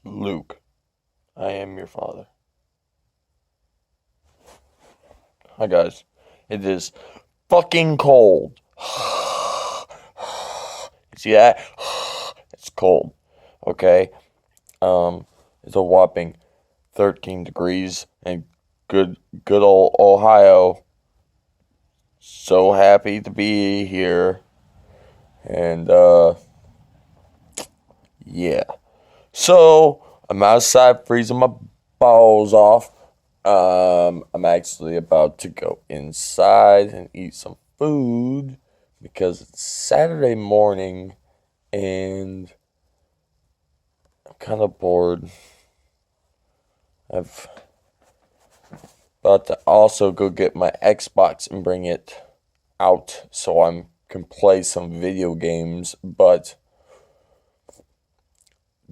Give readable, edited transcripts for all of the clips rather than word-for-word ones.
Luke, I am your father. Hi guys. It is fucking cold. You see that? It's cold. Okay? It's a whopping 13 degrees and good old Ohio. So happy to be here. And yeah. So I'm outside freezing my balls off. I'm actually about to go inside and eat some food because it's Saturday morning and I'm kind of bored. I've about to also go get my Xbox and bring it out so I can play some video games, but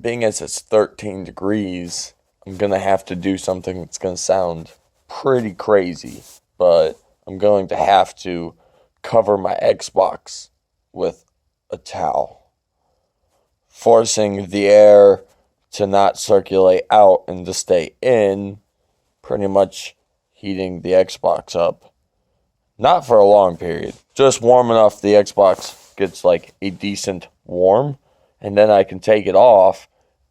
being as it's 13 degrees, I'm going to have to do something that's going to sound pretty crazy, but I'm going to have to cover my Xbox with a towel, forcing the air to not circulate out and to stay in, pretty much heating the Xbox up. Not for a long period, just warm enough the Xbox gets like a decent warm, and then I can take it off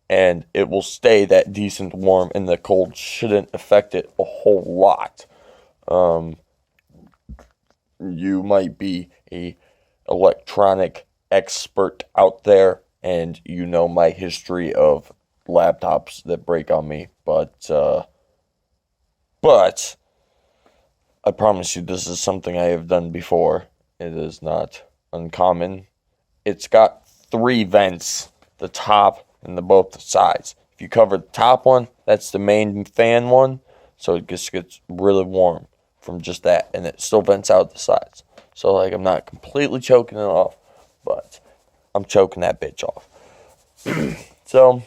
and it will stay that decent warm and the cold shouldn't affect it a whole lot. You might be a electronic expert out there and you know my history of laptops that break on me, but I promise you this is something I have done before. It is not uncommon. It's got 3 vents, the top and both sides. If you cover the top one, that's the main fan one, so it just gets really warm from just that, and it still vents out the sides. So like I'm not completely choking it off, but I'm choking that bitch off. So I'm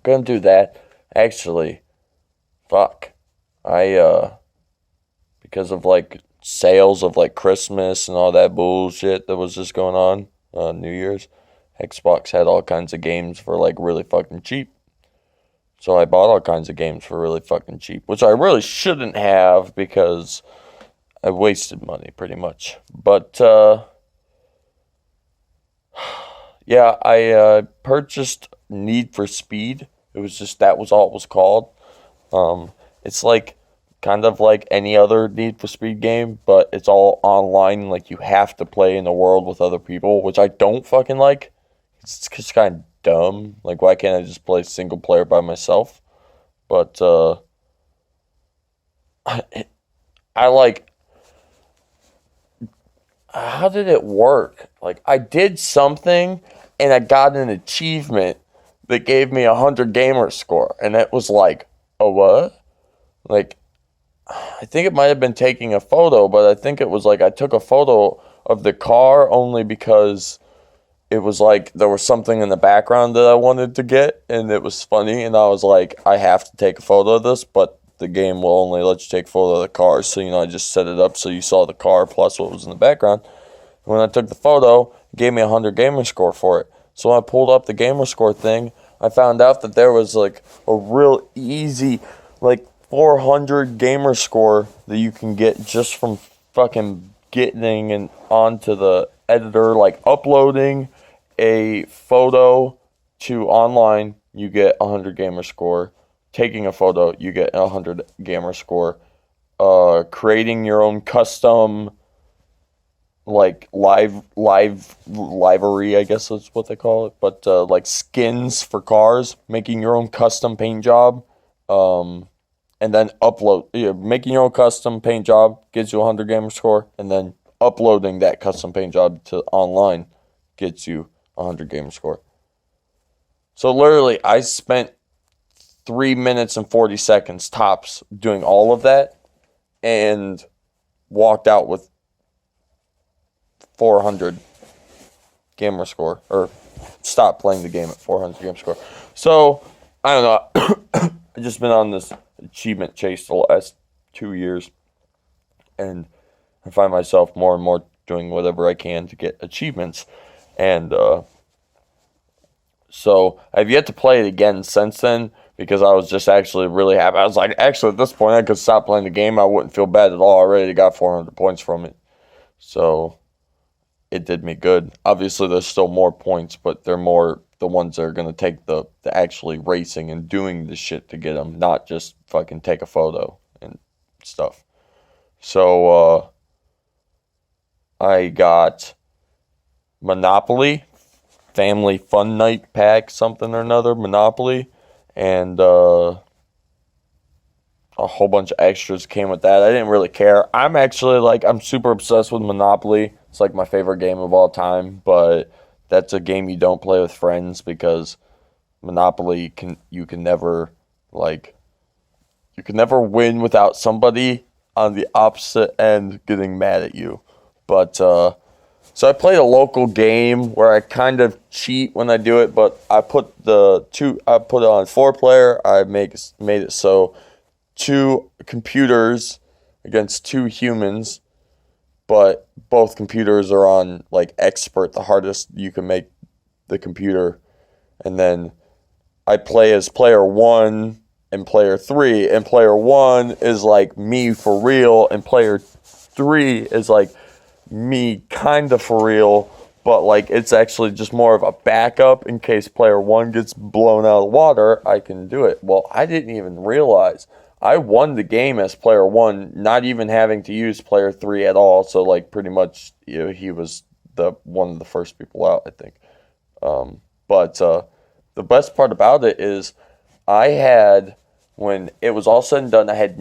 gonna do that. Actually, fuck. Because of like sales of like Christmas and all that bullshit that was just going on, New Year's, Xbox had all kinds of games for like really fucking cheap. So I bought all kinds of games for really fucking cheap, which I really shouldn't have because I wasted money pretty much. But yeah, I purchased Need for Speed. It was just that was all it was called. It's like kind of like any other Need for Speed game, but it's all online. Like you have to play in the world with other people, which I don't fucking like. It's just kind of dumb. Like why can't I just play single player by myself? But I like. How did it work? Like I did something and I got an achievement that gave me 100 gamer score, and it was like, a what? Like I think it might have been taking a photo, but I think it was like I took a photo of the car only because it was like there was something in the background that I wanted to get, and it was funny, and I was like, I have to take a photo of this, but the game will only let you take a photo of the car, so I just set it up so you saw the car plus what was in the background. When I took the photo, it gave me 100 gamer score for it. So when I pulled up the gamer score thing, I found out that there was like a real easy, like 400 gamer score that you can get just from fucking getting and onto the editor, like uploading a photo to online, you get 100 gamer score. Taking a photo, you get 100 gamer score. Creating your own custom like livery, I guess is what they call it, but like skins for cars, making your own custom paint job, and then making your own custom paint job gets you 100 gamer score, and then uploading that custom paint job to online gets you 100 gamer score. So literally, I spent 3 minutes and 40 seconds tops doing all of that, and walked out with 400 gamer score, or stopped playing the game at 400 gamer score. So I don't know. I've just been on this achievement chase the last 2 years, and I find myself more and more doing whatever I can to get achievements. And So I've yet to play it again since then because I was just actually really happy. I was like, actually, at this point, I could stop playing the game. I wouldn't feel bad at all. I already got 400 points from it. So it did me good. Obviously, there's still more points, but they're more the ones that are going to take the actually racing and doing the shit to get them, not just fucking take a photo and stuff. So I got Monopoly, Family Fun Night Pack, something or another, Monopoly, and a whole bunch of extras came with that. I didn't really care. I'm super obsessed with Monopoly. It's like my favorite game of all time, but that's a game you don't play with friends because Monopoly you can never win without somebody on the opposite end getting mad at you. But so I played a local game where I kind of cheat when I do it, but I put it on 4-player. I made it so 2 computers against 2 humans, but both computers are on like expert, the hardest you can make the computer. And then I play as player 1 and player 3, and player 1 is like me for real, and player 3 is like me kind of for real, but like it's actually just more of a backup in case player 1 gets blown out of the water. I can do it. Well, I didn't even realize I won the game as player 1, not even having to use player 3 at all. So like pretty much, he was one of the first people out, I think. But the best part about it is when it was all said and done, I had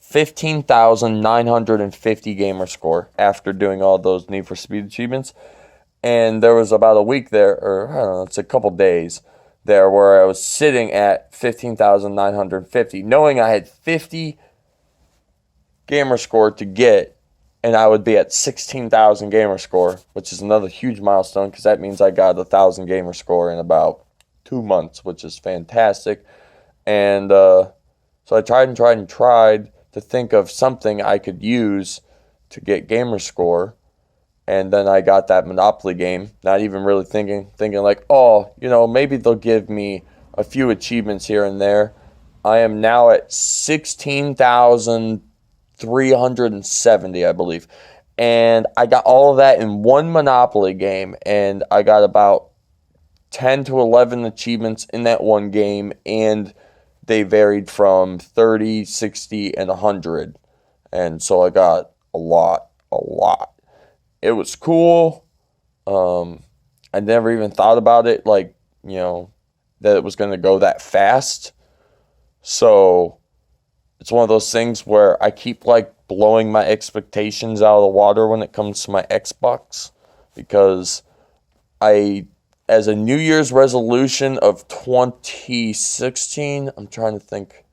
15,950 gamer score after doing all those Need for Speed achievements. And there was about a week there, or I don't know, it's a couple days there where I was sitting at 15,950, knowing I had 50 gamer score to get, and I would be at 16,000 gamer score, which is another huge milestone because that means I got 1,000 gamer score in about 2 months, which is fantastic. And so I tried to think of something I could use to get gamer score. And then I got that Monopoly game, not even really thinking like, oh, maybe they'll give me a few achievements here and there. I am now at 16,370, I believe. And I got all of that in one Monopoly game, and I got about 10 to 11 achievements in that one game, and they varied from 30, 60, and 100. And so I got a lot. It was cool. I never even thought about it, that it was going to go that fast. So it's one of those things where I keep blowing my expectations out of the water when it comes to my Xbox, because as a New Year's resolution of 2016, I'm trying to think.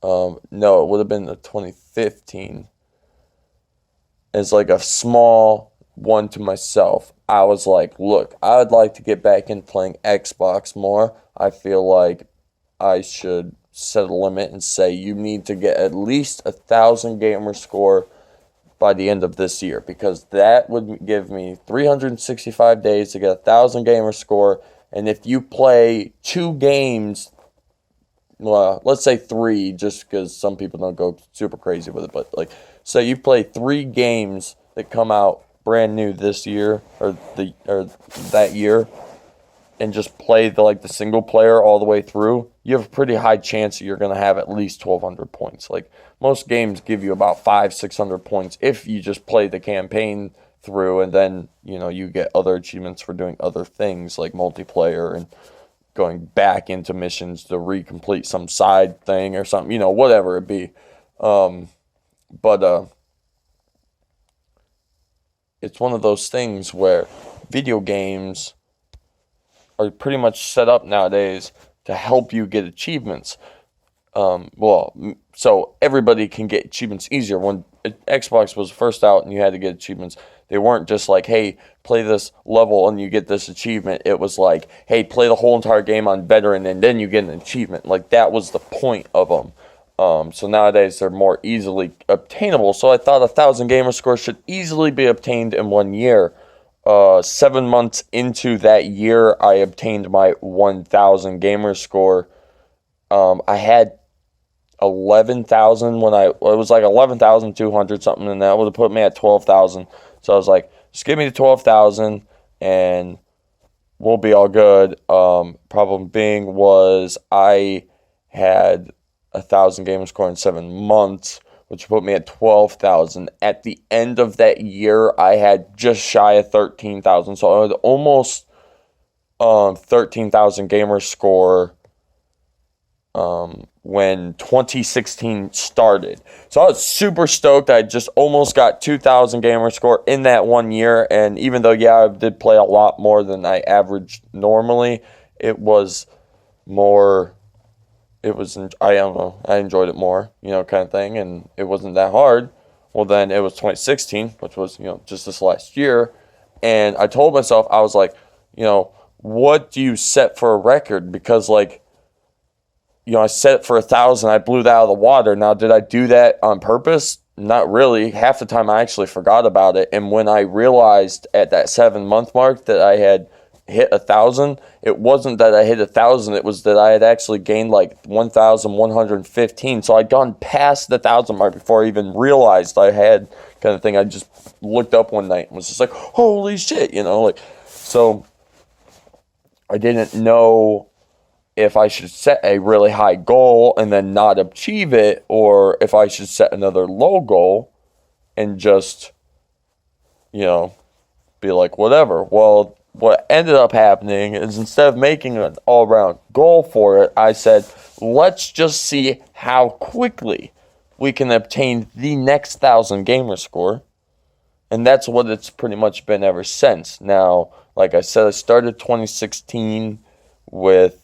No, it would have been the 2015. As a small one to myself, I was like, look, I would like to get back into playing Xbox more. I feel like I should set a limit and say you need to get at least 1,000 gamer score by the end of this year, because that would give me 365 days to get 1,000 gamer score. And if you play 2 games, well, let's say 3, just because some people don't go super crazy with it, but so you play 3 games that come out brand new this year or that year, and just play the single player all the way through, you have a pretty high chance that you're going to have at least 1,200 points. Most games give you about 500-600 points if you just play the campaign through, and then you get other achievements for doing other things like multiplayer and going back into missions to recomplete some side thing or something, whatever it be. But it's one of those things where video games are pretty much set up nowadays to help you get achievements. So everybody can get achievements easier. When Xbox was first out and you had to get achievements, they weren't just hey, play this level and you get this achievement. It was hey, play the whole entire game on veteran and then you get an achievement. That was the point of them. So nowadays they're more easily obtainable. So I thought 1,000 gamer score should easily be obtained in 1 year. 7 months into that year, I obtained my 1,000 gamer score. I had 11,000 it was like 11,200 something, and that would have put me at 12,000. So I was like, just give me the 12,000 and we'll be all good. Problem being was I had 1,000 gamer score in 7 months, which put me at 12,000. At the end of that year, I had just shy of 13,000. So I had almost 13,000 gamer score when 2016 started. So I was super stoked. I just almost got 2,000 gamer score in that 1 year. And even though, I did play a lot more than I averaged normally, it was more, I don't know, I enjoyed it more, kind of thing. And it wasn't that hard. Well, then it was 2016, which was, just this last year. And I told myself, I was like, what do you set for a record? Because, I set it for 1,000. I blew that out of the water. Now, did I do that on purpose? Not really. Half the time I actually forgot about it. And when I realized at that 7-month mark that I had hit 1,000, it wasn't that I hit 1,000. It was that I had actually gained 1,115. So I'd gone past the 1,000 mark before I even realized I had, kind of thing. I just looked up one night and was just like, holy shit, So I didn't know if I should set a really high goal and then not achieve it, or if I should set another low goal and just, be like, whatever. Well, what ended up happening is instead of making an all-around goal for it, I said, let's just see how quickly we can obtain the next 1,000 gamer score. And that's what it's pretty much been ever since. Now, like I said, I started 2016 with,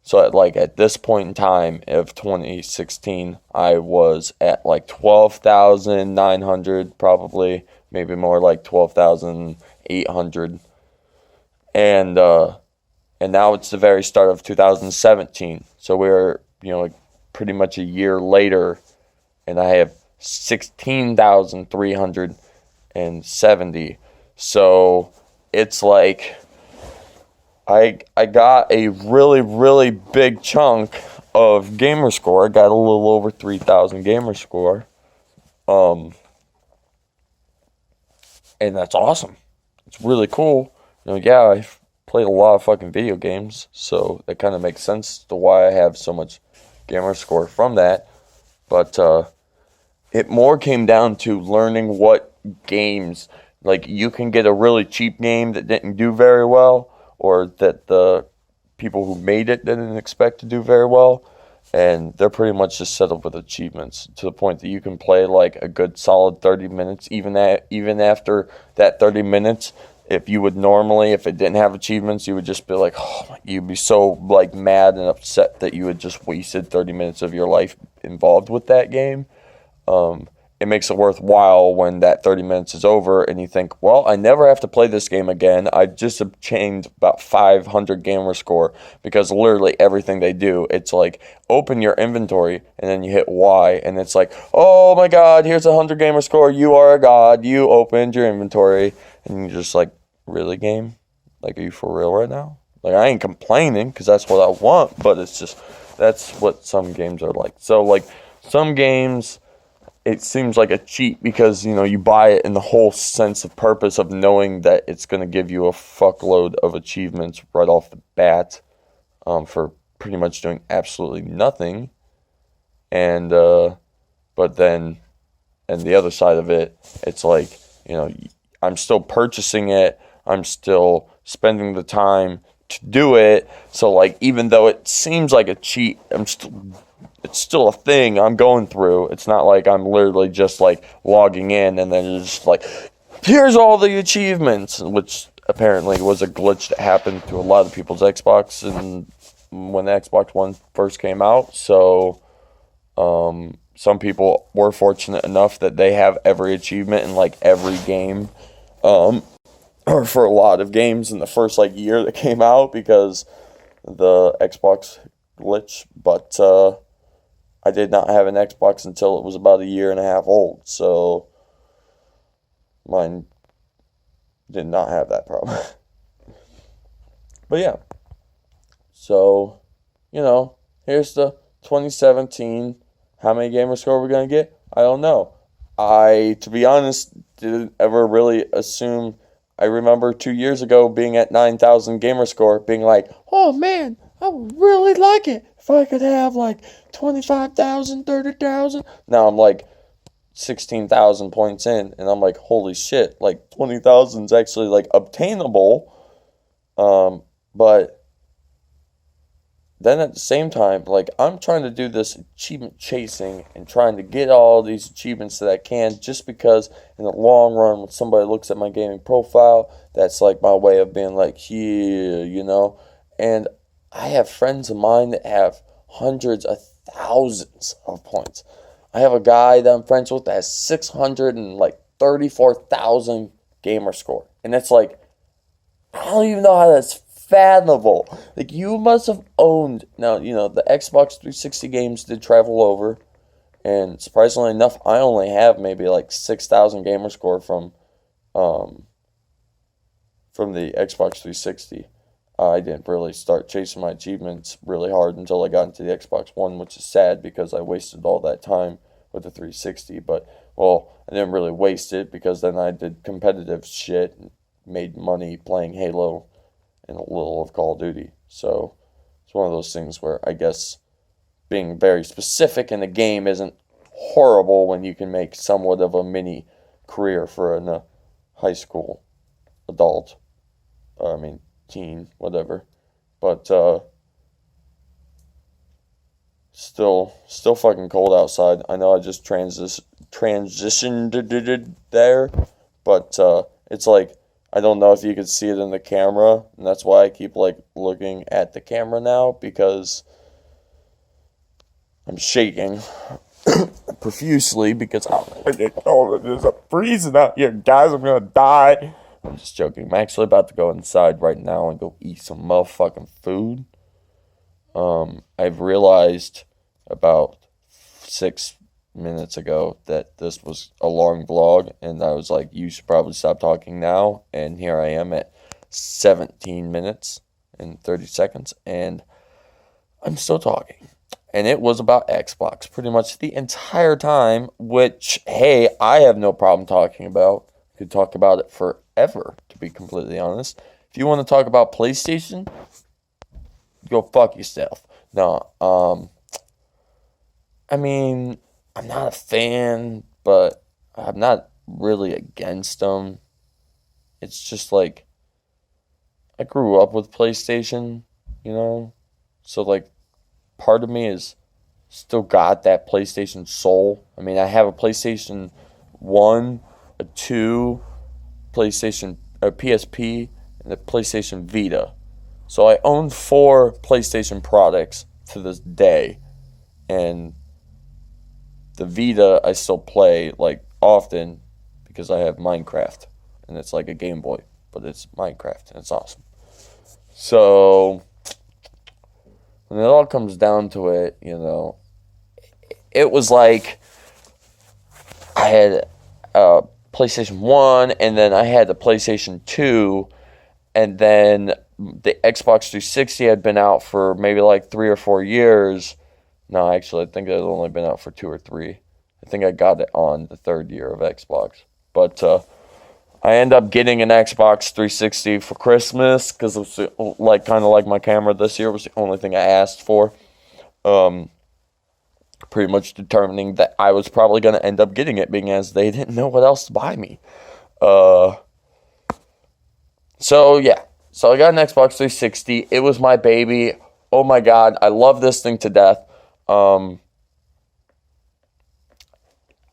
so at this point in time of 2016, I was at 12,900 probably, maybe more like 12,800. And now it's the very start of 2017. So we're, pretty much a year later, and I have 16,370. So it's like I got a really, really big chunk of gamer score. I got a little over 3,000 gamer score. And that's awesome. It's really cool. I've played a lot of fucking video games, so that kind of makes sense to why I have so much gamer score from that. But it more came down to learning what games, you can get a really cheap game that didn't do very well, or that the people who made it didn't expect to do very well, and they're pretty much just set up with achievements to the point that you can play a good solid 30 minutes, even after that 30 minutes. If you would normally, if it didn't have achievements, you would just be you'd be so mad and upset that you had just wasted 30 minutes of your life involved with that game. It makes it worthwhile when that 30 minutes is over and you think, well, I never have to play this game again. I've just obtained about 500 gamer score, because literally everything they do, it's open your inventory and then you hit Y and it's oh my God, here's 100 gamer score. You are a god. You opened your inventory. And you're just really, game? Are you for real right now? I ain't complaining, because that's what I want, but it's just, that's what some games are like. So some games, it seems like a cheat because, you buy it in the whole sense of purpose of knowing that it's going to give you a fuckload of achievements right off the bat, for pretty much doing absolutely nothing. And, but then, and the other side of it, it's I'm still purchasing it. I'm still spending the time to do it. So even though it seems like a cheat, it's still a thing I'm going through. It's not I'm literally just logging in and then it's just here's all the achievements, which apparently was a glitch that happened to a lot of people's Xbox and when the Xbox One first came out. So some people were fortunate enough that they have every achievement in every game, or for a lot of games in the first year that came out because the Xbox glitch. But I did not have an Xbox until it was about a year and a half old, so mine did not have that problem. But yeah, so, here's the 2017. How many gamer score are we going to get? I don't know. To be honest, didn't ever really assume. I remember 2 years ago being at 9,000 gamer score, being like, oh man, I would really like it if I could have like 25,000, 30,000. Now I'm like 16,000 points in, and I'm like, holy shit, like 20,000 is actually like obtainable. But then at the same time, like, I'm trying to do this achievement chasing and trying to get all these achievements that I can, just because in the long run, when somebody looks at my gaming profile, that's like my way of being like, yeah. And I have friends of mine that have hundreds of thousands of points. I have a guy that I'm friends with that has 634,000 gamer score. And it's like, I don't even know how that's fathomable. Like, you must have owned. Now, the Xbox 360 games did travel over, and surprisingly enough, I only have maybe like 6,000 gamer score from the Xbox 360. I didn't really start chasing my achievements really hard until I got into the Xbox One, which is sad because I wasted all that time with the 360. But, well, I didn't really waste it, because then I did competitive shit and made money playing Halo and a little of Call of Duty. So it's one of those things where I guess being very specific in the game isn't horrible when you can make somewhat of a mini career for a high school adult. Teen, whatever. But still fucking cold outside. I know I just transitioned there, but it's like, I don't know if you could see it in the camera, and that's why I keep like looking at the camera now, because I'm shaking profusely because it's freezing out here, guys. I'm gonna die. I'm just joking. I'm actually about to go inside right now and go eat some motherfucking food. I've realized about 6 minutes ago that this was a long vlog, and I was like, you should probably stop talking now. And here I am at 17 minutes and 30 seconds, and I'm still talking. And it was about Xbox pretty much the entire time, which, hey, I have no problem talking about. I could talk about it forever, to be completely honest. If you want to talk about PlayStation, go fuck yourself. No, I'm not a fan, but I'm not really against them. It's just like, I grew up with PlayStation, So, like, part of me is still got that PlayStation soul. I have a PlayStation 1, a 2, a PSP, and a PlayStation Vita. So I own 4 PlayStation products to this day. And the Vita I still play like often because I have Minecraft, and it's like a Game Boy, but it's Minecraft and it's awesome. So when it all comes down to it, it was like I had a PlayStation 1, and then I had the PlayStation 2, and then the Xbox 360 had been out for maybe like 3 or 4 years. No, actually, I think it had only been out for 2 or 3. I think I got it on the 3rd year of Xbox. But I end up getting an Xbox 360 for Christmas, because it was kind of like my camera this year was the only thing I asked for. Pretty much determining that I was probably going to end up getting it, being as they didn't know what else to buy me. So yeah. So I got an Xbox 360. It was my baby. Oh my God, I love this thing to death.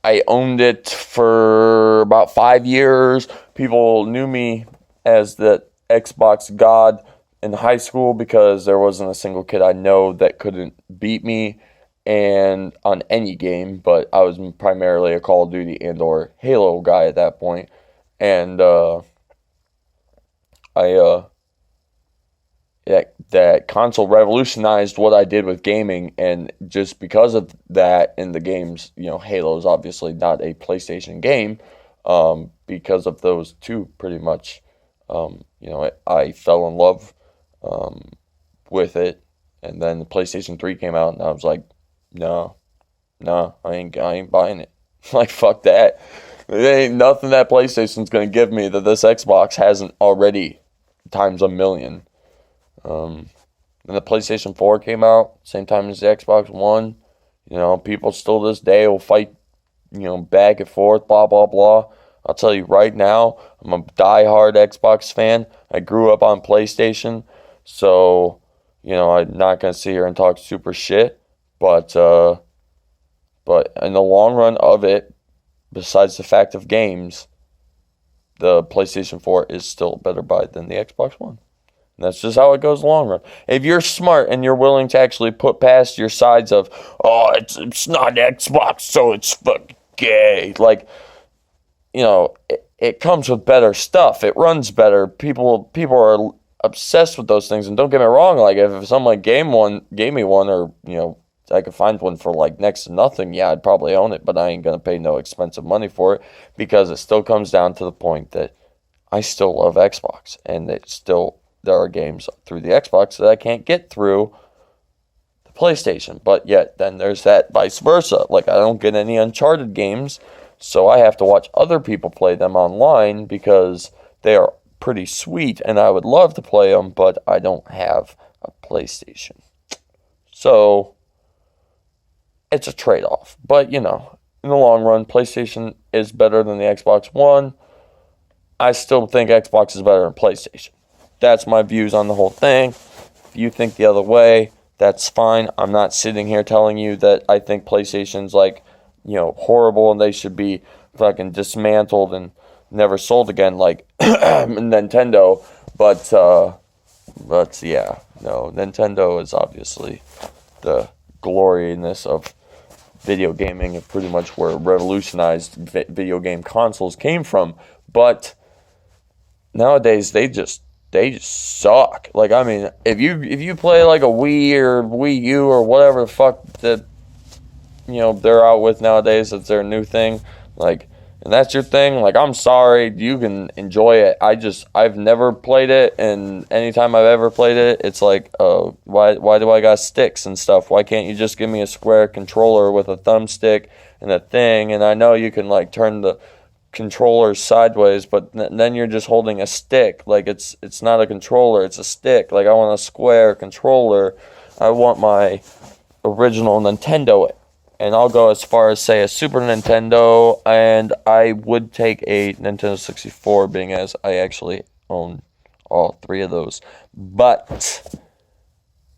I owned it for about 5 years. People knew me as the Xbox god in high school because there wasn't a single kid I know that couldn't beat me and on any game, but I was primarily a Call of Duty and or Halo guy at that point. And that console revolutionized what I did with gaming, and just because of that in the games, Halo is obviously not a PlayStation game, because of those two pretty much I fell in love with it, and then the PlayStation 3 came out, and I was like, no, I ain't buying it. Like, fuck that. There ain't nothing that PlayStation's gonna give me that this Xbox hasn't already times a million. And the PlayStation 4 came out, same time as the Xbox One. People still to this day will fight, back and forth, blah, blah, blah. I'll tell you right now, I'm a diehard Xbox fan. I grew up on PlayStation, so, I'm not going to sit here and talk super shit. But in the long run of it, besides the fact of games, the PlayStation 4 is still a better buy than the Xbox One. And that's just how it goes long run. If you're smart and you're willing to actually put past your sides of, oh, it's not Xbox, so it's fucking gay. Like, it comes with better stuff. It runs better. People are obsessed with those things. And don't get me wrong, like if someone gave me one, or I could find one for like next to nothing, yeah, I'd probably own it, but I ain't gonna pay no expensive money for it, because it still comes down to the point that I still love Xbox, and there are games through the Xbox that I can't get through the PlayStation. But yet, then there's that vice versa. Like, I don't get any Uncharted games, so I have to watch other people play them online because they are pretty sweet, and I would love to play them, but I don't have a PlayStation. So, it's a trade-off. But, in the long run, PlayStation is better than the Xbox One. I still think Xbox is better than PlayStation. That's my views on the whole thing. If you think the other way, that's fine. I'm not sitting here telling you that I think PlayStation's like, horrible and they should be fucking dismantled and never sold again like Nintendo. But yeah, no, Nintendo is obviously the gloriness of video gaming and pretty much where revolutionized video game consoles came from. But nowadays they just suck. Like, I mean, if you play like a Wii or Wii U or whatever the fuck that they're out with nowadays, that's their new thing, like, and that's your thing, like, I'm sorry, you can enjoy it. I've never played it, and anytime I've ever played it, it's like, why do I got sticks and stuff? Why can't you just give me a square controller with a thumbstick and a thing? And I know you can like turn the controller sideways, but then you're just holding a stick. Like, it's not a controller, it's a stick. Like, I want a square controller. I want my original Nintendo, and I'll go as far as say a Super Nintendo, and I would take a Nintendo 64, being as I actually own all three of those. But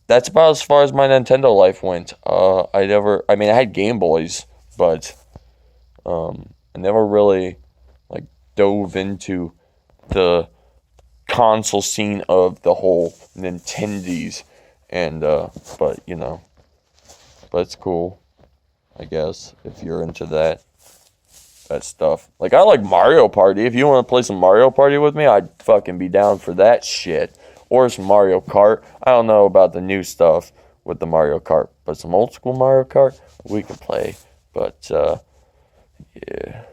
that's about as far as my Nintendo life went. I had Game Boys, but I never really like dove into the console scene of the whole Nintendies, and but it's cool, I guess, if you're into that stuff. Like, I like Mario Party. If you want to play some Mario Party with me, I'd fucking be down for that shit. Or some Mario Kart. I don't know about the new stuff with the Mario Kart, but some old school Mario Kart we can play. But yeah.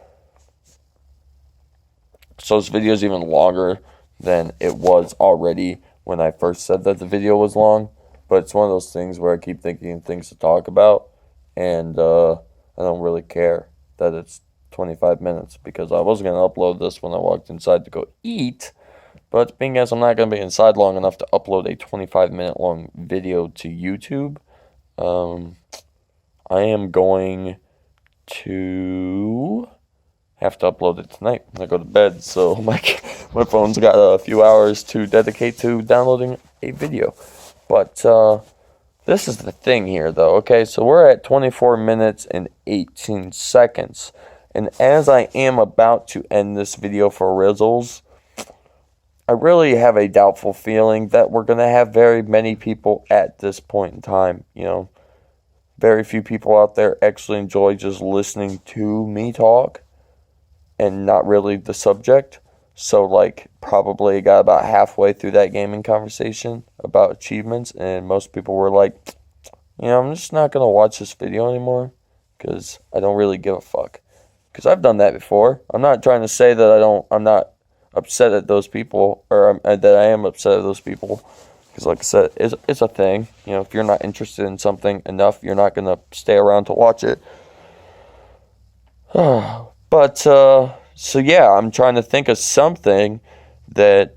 So this video is even longer than it was already when I first said that the video was long. But it's one of those things where I keep thinking of things to talk about, and I don't really care that it's 25 minutes, because I was going to upload this when I walked inside to go eat, but being as I'm not going to be inside long enough to upload a 25-minute long video to YouTube, I am going to have to upload it tonight when I go to bed, so my phone's got a few hours to dedicate to downloading a video. But this is the thing here, though. Okay, so we're at 24 minutes and 18 seconds. And as I am about to end this video for Rizzles, I really have a doubtful feeling that we're going to have very many people at this point in time. Very few people out there actually enjoy just listening to me talk and not really the subject. So, like, probably got about halfway through that gaming conversation about achievements, and most people were like, I'm just not going to watch this video anymore because I don't really give a fuck. Because I've done that before. I'm not trying to say that upset at those people, or that I am upset at those people. Because like I said, it's a thing. You know, if you're not interested in something enough, you're not going to stay around to watch it. But, so yeah, I'm trying to think of something that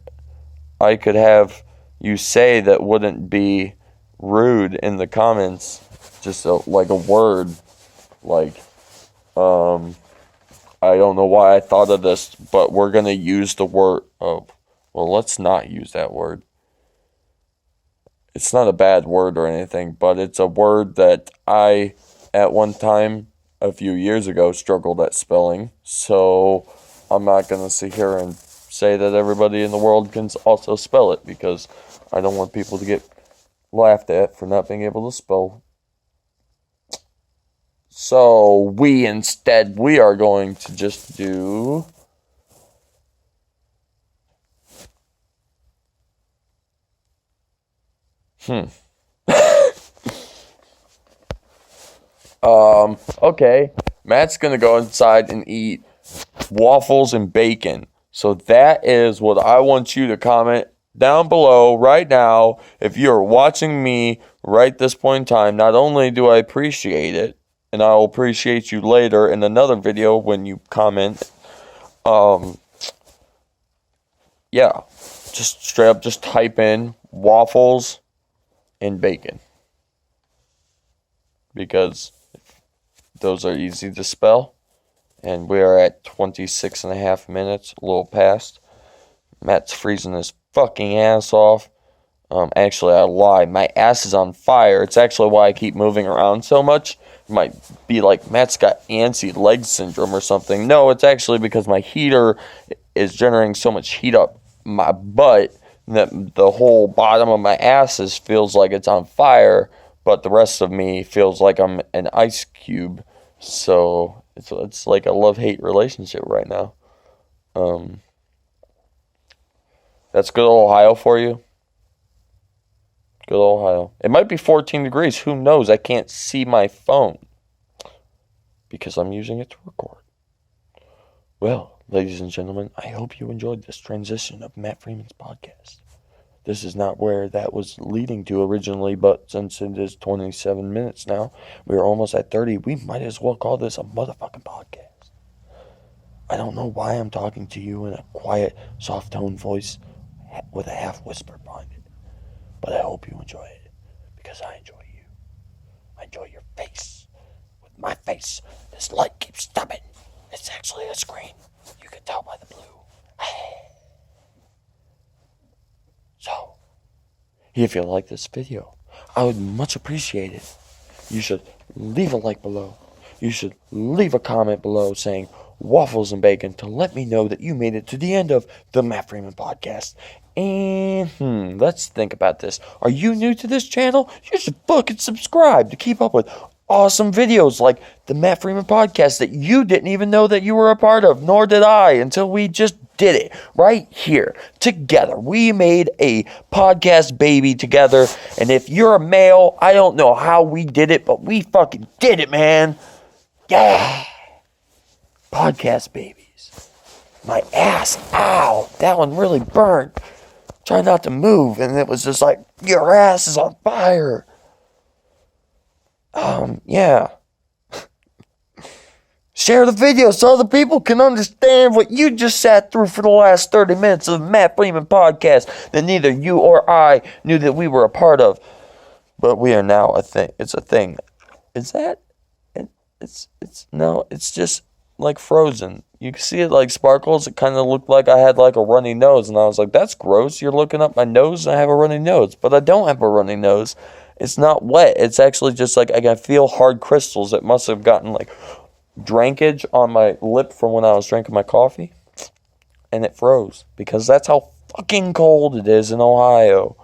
I could have you say that wouldn't be rude in the comments. Just like a word. Like, I don't know why I thought of this, but we're going to use the word. Oh, well, let's not use that word. It's not a bad word or anything, but it's a word that I, at one time, a few years ago, struggled at spelling. So I'm not going to sit here and say that everybody in the world can also spell it, because I don't want people to get laughed at for not being able to spell. So we are going to just do okay. Matt's gonna go inside and eat waffles and bacon. So that is what I want you to comment down below right now. If you're watching me right this point in time, not only do I appreciate it, and I'll appreciate you later in another video when you comment. Yeah, just straight up just type in waffles and bacon, because those are easy to spell. And we are at 26 and a half minutes, a little past. Matt's freezing his fucking ass off. Actually, I lied. My ass is on fire. It's actually why I keep moving around so much. It might be like Matt's got antsy leg syndrome or something. No, it's actually because my heater is generating so much heat up my butt that the whole bottom of my ass feels like it's on fire, but the rest of me feels like I'm an ice cube. So it's like a love-hate relationship right now. That's good old Ohio for you. Good old Ohio. It might be 14 degrees. Who knows? I can't see my phone because I'm using it to record. Well, ladies and gentlemen, I hope you enjoyed this transition of Matt Freeman's podcast. This is not where that was leading to originally, but since it is 27 minutes now, we're almost at 30, we might as well call this a motherfucking podcast. I don't know why I'm talking to you in a quiet, soft-toned voice with a half-whisper behind it, but I hope you enjoy it, because I enjoy you. I enjoy your face. With my face, this light keeps stopping. It's actually a screen. You can tell by the blue. So, if you like this video, I would much appreciate it. You should leave a like below. You should leave a comment below saying waffles and bacon to let me know that you made it to the end of the Matt Freeman podcast. And let's think about this. Are you new to this channel? You should fucking subscribe to keep up with awesome videos like the Matt Freeman podcast that you didn't even know that you were a part of, nor did I, until we just did it right here together. We made a podcast baby together, and if you're a male, I don't know how we did it, but we fucking did it, man. Yeah. Podcast babies. My ass, ow, that one really burned. Try not to move, and it was just like, your ass is on fire. Yeah. Share the video so other people can understand what you just sat through for the last 30 minutes of the Matt Freeman podcast that neither you or I knew that we were a part of. But we are now a thing. It's a thing. Is that? No, it's just like frozen. You can see it like sparkles. It kind of looked like I had like a runny nose. And I was like, that's gross. You're looking up my nose and I have a runny nose. But I don't have a runny nose. It's not wet. It's actually just like I can feel hard crystals. It must have gotten like drankage on my lip from when I was drinking my coffee. And it froze. Because that's how fucking cold it is in Ohio.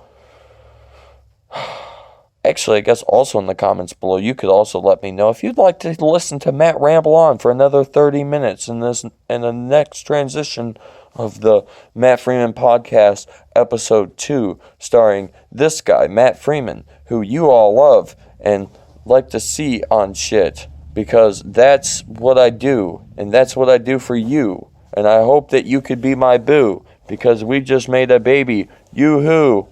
Actually, I guess also in the comments below, you could also let me know if you'd like to listen to Matt ramble on for another 30 minutes in the next transition of the Matt Freeman podcast, episode 2, starring this guy, Matt Freeman, who you all love and like to see on shit, because that's what I do, and that's what I do for you. and I hope that you could be my boo, because we just made a baby. Yoo-hoo.